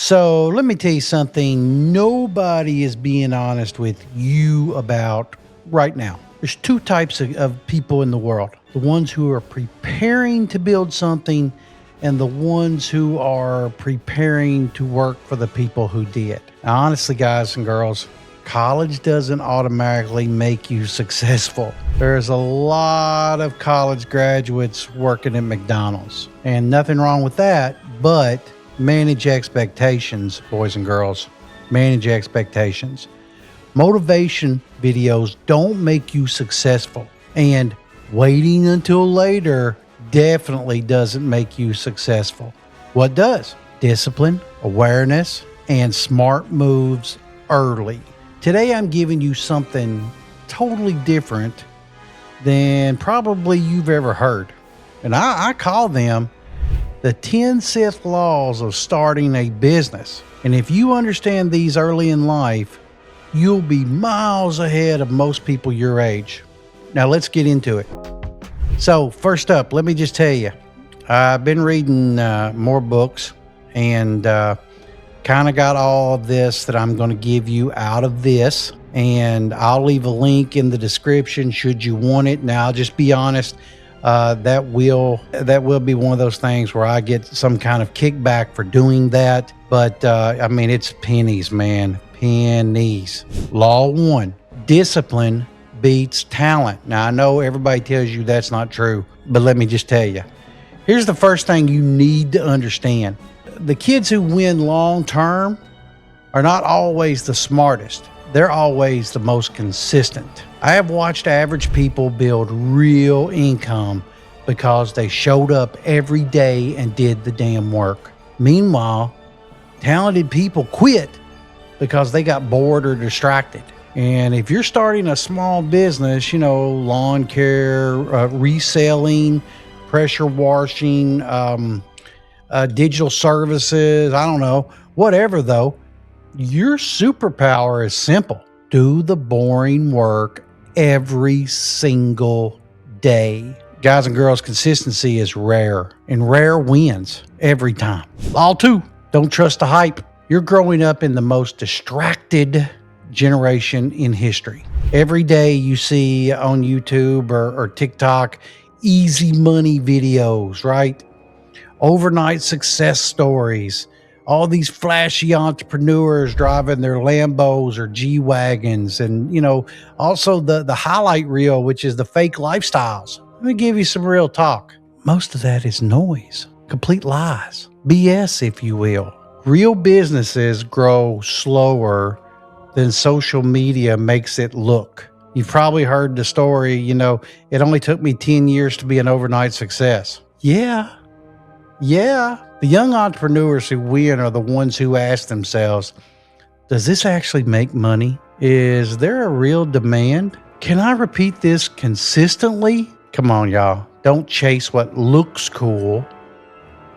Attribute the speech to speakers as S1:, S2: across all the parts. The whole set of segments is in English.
S1: So let me tell you something nobody is being honest with you about right now. There's two types of people in the world: the ones who are preparing to build something, and the ones who are preparing to work for the people who did. Now, honestly, guys and girls, college doesn't automatically make you successful. There's a lot of college graduates working at McDonald's, and nothing wrong with that, but manage expectations, boys and girls. Manage expectations. Motivation videos don't make you successful, and waiting until later definitely doesn't make you successful. What does? Discipline, awareness, and smart moves early. Today I'm giving you something totally different than probably you've ever heard, and I call them the 10 Sith Laws of Starting a Business. And if you understand these early in life, you'll be miles ahead of most people your age. Now let's get into it. So first up, let me just tell you, I've been reading more books and kind of got all of this that I'm going to give you out of this. And I'll leave a link in the description should you want it. Now, I'll just be honest, that will be one of those things where I get some kind of kickback for doing that. But I mean, it's pennies, man, pennies. Law 1, discipline beats talent. Now, I know everybody tells you that's not true, but let me just tell you. Here's the first thing you need to understand. The kids who win long term are not always the smartest. They're always the most consistent. I have watched average people build real income because they showed up every day and did the damn work. Meanwhile, talented people quit because they got bored or distracted. And if you're starting a small business, lawn care, reselling, pressure washing, digital services, I don't know, whatever though, your superpower is simple. Do the boring work every single day. Guys and girls, consistency is rare, and rare wins every time. Law 2, don't trust the hype. You're growing up in the most distracted generation in history. Every day you see on YouTube or TikTok easy money videos, right? Overnight success stories. All these flashy entrepreneurs driving their Lambos or G-Wagons, and also the highlight reel, which is the fake lifestyles. Let me give you some real talk. Most of that is noise, complete lies, BS, if you will. Real businesses grow slower than social media makes it look. You've probably heard the story, it only took me 10 years to be an overnight success. Yeah. The young entrepreneurs who win are the ones who ask themselves, does this actually make money? Is there a real demand? Can I repeat this consistently? Come on, y'all. Don't chase what looks cool.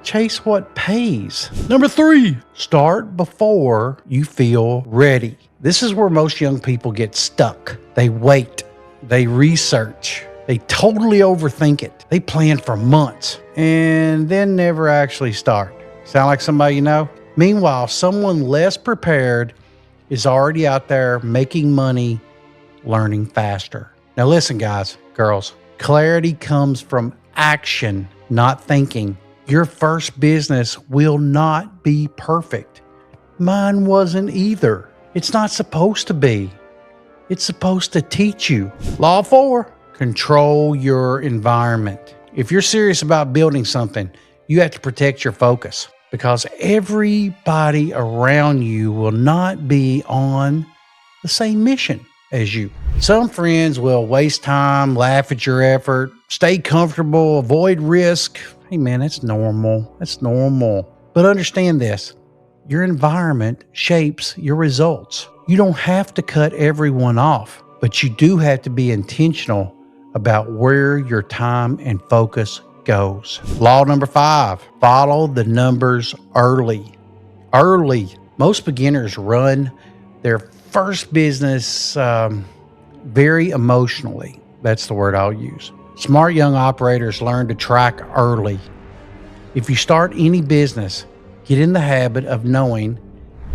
S1: Chase what pays. Number 3, start before you feel ready. This is where most young people get stuck. They wait. They research. They totally overthink it. They plan for months and then never actually start. Sound like somebody you know? Meanwhile, someone less prepared is already out there making money, learning faster. Now listen, guys, girls, clarity comes from action, not thinking. Your first business will not be perfect. Mine wasn't either. It's not supposed to be. It's supposed to teach you. Law 4. Control your environment. If you're serious about building something, you have to protect your focus, because everybody around you will not be on the same mission as you. Some friends will waste time, laugh at your effort, stay comfortable, avoid risk. Hey man, that's normal. That's normal. But understand this, your environment shapes your results. You don't have to cut everyone off, but you do have to be intentional about where your time and focus goes. Law number 5, follow the numbers early. Most beginners run their first business very emotionally. That's the word I'll use. Smart young operators learn to track early. If you start any business, Get in the habit of knowing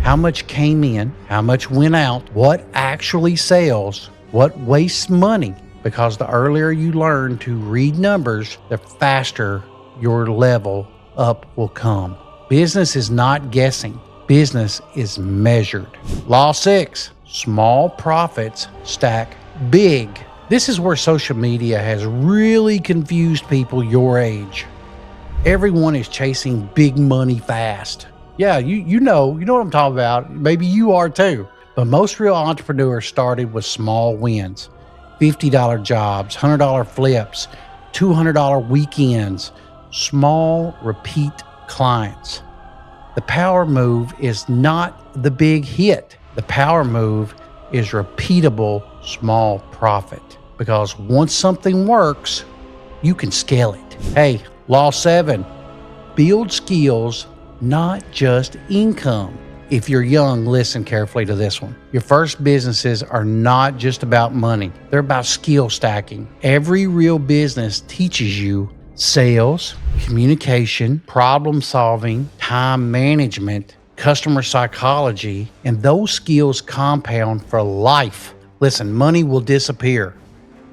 S1: how much came in, how much went out, what actually sells, what wastes money, because the earlier you learn to read numbers, the faster your level up will come. Business is not guessing. Business is measured. Law 6, small profits stack big. This is where social media has really confused people your age. Everyone is chasing big money fast. Yeah, you know what I'm talking about. Maybe you are too. But most real entrepreneurs started with small wins. $50 jobs, $100 flips, $200 weekends, small repeat clients. The power move is not the big hit. The power move is repeatable small profit. Because once something works, you can scale it. Hey, Law 7, build skills, not just income. If you're young, listen carefully to this one. Your first businesses are not just about money. They're about skill stacking. Every real business teaches you sales, communication, problem solving, time management, customer psychology, and those skills compound for life. Listen, money will disappear.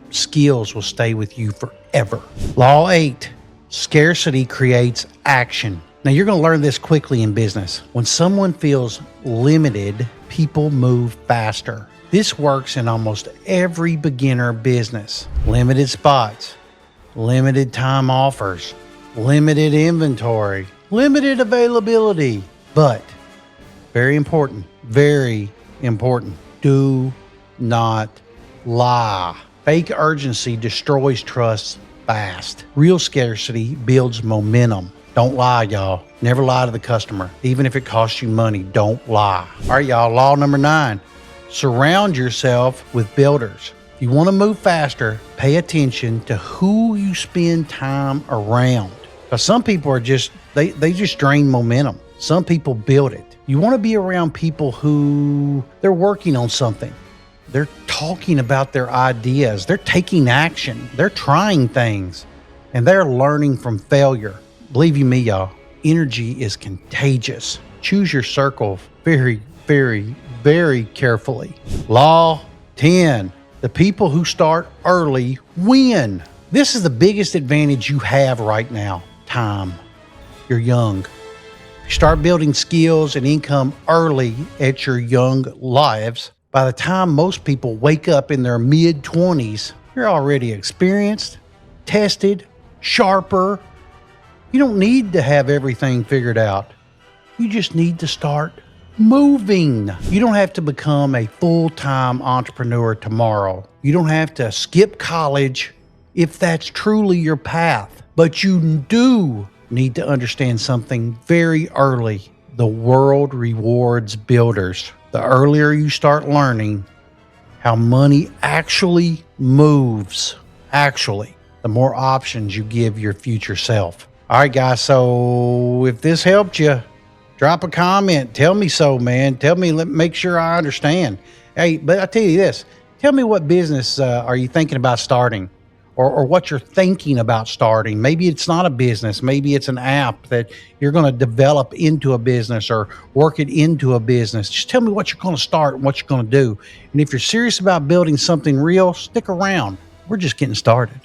S1: Skills will stay with you forever. Law 8, scarcity creates action. Now, you're going to learn this quickly in business. When someone feels limited, people move faster. This works in almost every beginner business. Limited spots, limited time offers, limited inventory, limited availability. But very important, do not lie. Fake urgency destroys trust fast. Real scarcity builds momentum. Don't lie, y'all. Never lie to the customer. Even if it costs you money, don't lie. All right, y'all, law number 9. Surround yourself with builders. If you want to move faster, pay attention to who you spend time around. Because some people are they just drain momentum. Some people build it. You want to be around people who they're working on something. They're talking about their ideas. They're taking action. They're trying things. And they're learning from failure. Believe you me, y'all, energy is contagious. Choose your circle very, very, very carefully. Law 10, the people who start early win. This is the biggest advantage you have right now, time. You're young. You start building skills and income early at your young lives. By the time most people wake up in their mid-20s, you're already experienced, tested, sharper. You don't need to have everything figured out. You just need to start moving. You don't have to become a full-time entrepreneur tomorrow. You don't have to skip college if that's truly your path. But you do need to understand something very early. The world rewards builders. The earlier you start learning how money actually moves, the more options you give your future self. All right, guys, so if this helped you, drop a comment. Tell me so, man. Tell me, make sure I understand. Hey, but I tell you this. Tell me what business are you thinking about starting or what you're thinking about starting. Maybe it's not a business. Maybe it's an app that you're going to develop into a business or work it into a business. Just tell me what you're going to start and what you're going to do. And if you're serious about building something real, stick around. We're just getting started.